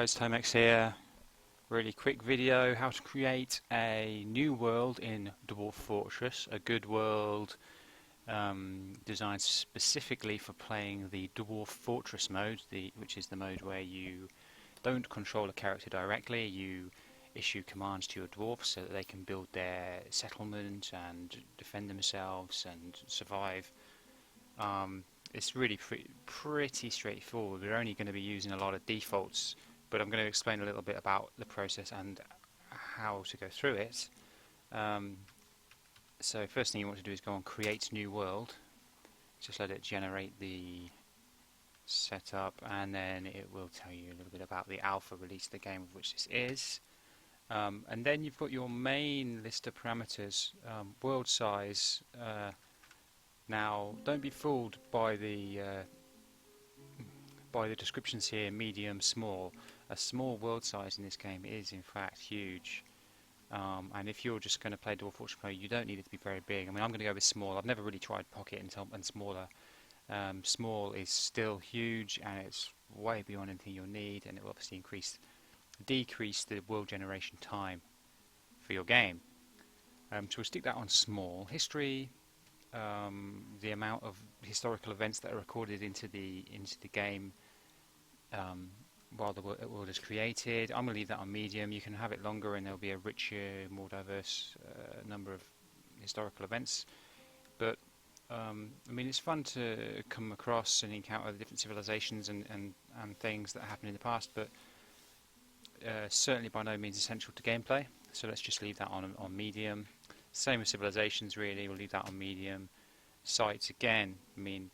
guys, Tomex here. Really quick video how to create a new world in Dwarf Fortress, a good world designed specifically for playing the Dwarf Fortress mode, which is the mode where you don't control a character directly, you issue commands to your dwarfs so that they can build their settlement and defend themselves and survive. It's really pretty straightforward. We're only going to be using a lot of defaults, but I'm going to explain a little bit about the process and how to go through it. So first thing you want to do is go on Create New World. Just let it generate the setup, and then it will tell you a little bit about the alpha release of the game of which this is. And then you've got your main list of parameters, world size. Now, don't be fooled by the descriptions here, medium, small. A small world size in this game is in fact huge. And if you're just going to play Dwarf Fortress mode, you don't need it to be very big. I mean, I'm going to go with small. I've never really tried pocket and smaller. Small is still huge, and it's way beyond anything you'll need, and it will obviously decrease the world generation time for your game. So we'll stick that on small. History. The amount of historical events that are recorded into the game while the world is created. I'm going to leave that on medium. You can have it longer and there'll be a richer, more diverse number of historical events. But I mean, it's fun to come across and encounter the different civilizations and things that happened in the past, but certainly by no means essential to gameplay. So let's just leave that on medium. Same with civilizations, really. We'll leave that on medium. Sites, again, I mean,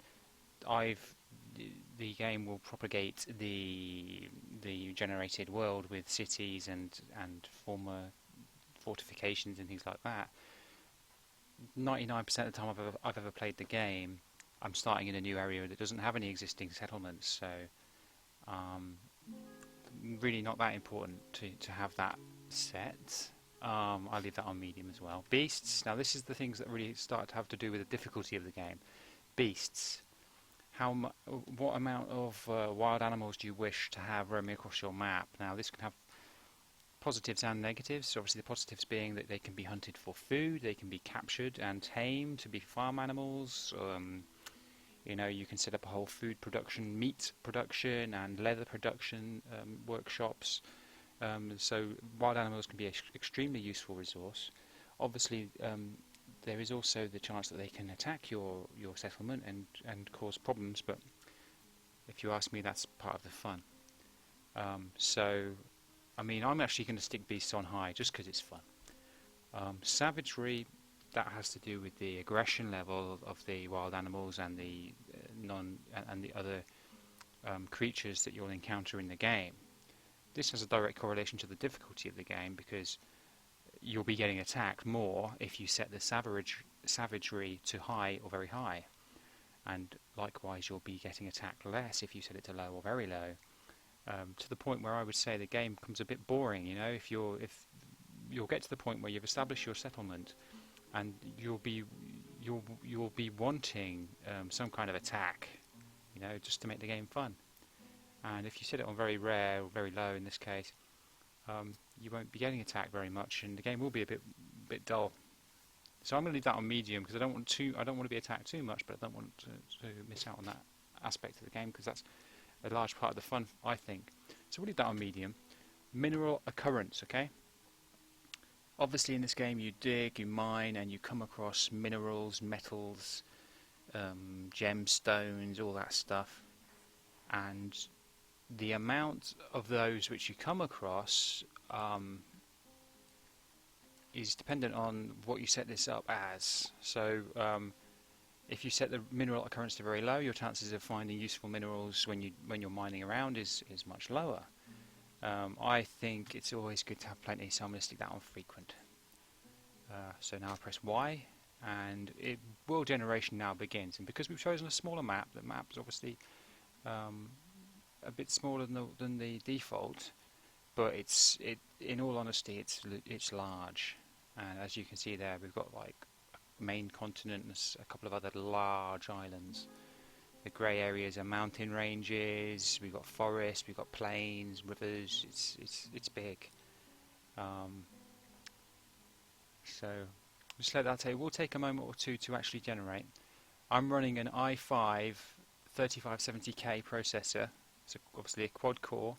the game will propagate the generated world with cities and former fortifications and things like that. 99% of the time I've ever played the game, I'm starting in a new area that doesn't have any existing settlements, so really not that important to have that set. I'll leave that on medium as well. Beasts. Now this is the things that really start to have to do with the difficulty of the game. Beasts. What amount of wild animals do you wish to have roaming across your map? Now this can have positives and negatives. So obviously the positives being that they can be hunted for food, they can be captured and tamed to be farm animals. You know, you can set up a whole food production, meat production and leather production workshops. So wild animals can be an extremely useful resource. Obviously, there is also the chance that they can attack your settlement and cause problems, but if you ask me, that's part of the fun. So, I mean, I'm actually going to stick beasts on high just because it's fun. Savagery, that has to do with the aggression level of the wild animals and the other creatures that you'll encounter in the game. This has a direct correlation to the difficulty of the game, because you'll be getting attacked more if you set the savagery to high or very high, and likewise you'll be getting attacked less if you set it to low or very low, to the point where I would say the game becomes a bit boring. You know, if you'll get to the point where you've established your settlement and you'll be wanting some kind of attack, you know, just to make the game fun. And if you set it on very rare or very low in this case, you won't be getting attacked very much, and the game will be a bit dull. So I'm going to leave that on medium because I don't want to be attacked too much, but I don't want to miss out on that aspect of the game, because that's a large part of the fun, I think. So we'll leave that on medium. Mineral occurrence, okay? Obviously in this game you dig, you mine, and you come across minerals, metals, gemstones, all that stuff, and the amount of those which you come across is dependent on what you set this up as. So if you set the mineral occurrence to very low, your chances of finding useful minerals when you're mining around is much lower. I think it's always good to have plenty, so I'm going to stick that on frequent. So now I press Y, and world generation now begins. And because we've chosen a smaller map, the map's obviously a bit smaller than the default, but in all honesty it's large. And as you can see there, we've got like a main continent and a couple of other large islands. The grey areas are mountain ranges. We've got forests. We've got plains, rivers. It's big. So just let that take. We'll take a moment or two to actually generate. I'm running an i5 3570K processor. It's obviously a quad core.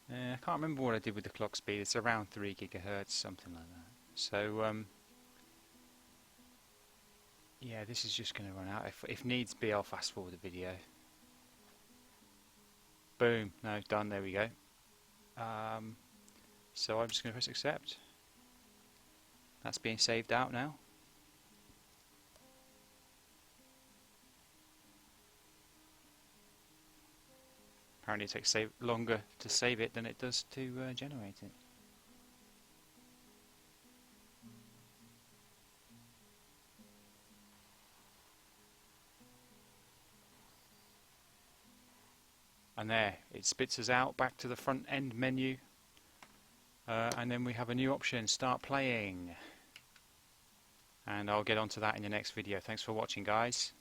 I can't remember what I did with the clock speed. It's around 3 gigahertz, something like that. So yeah, this is just going to run out. If needs be, I'll fast forward the video. Boom. No, done. There we go. So I'm just going to press accept. That's being saved out now. Apparently it takes longer to save it than it does to generate it. And there, it spits us out back to the front end menu. And then we have a new option, start playing. And I'll get onto that in the next video. Thanks for watching, guys.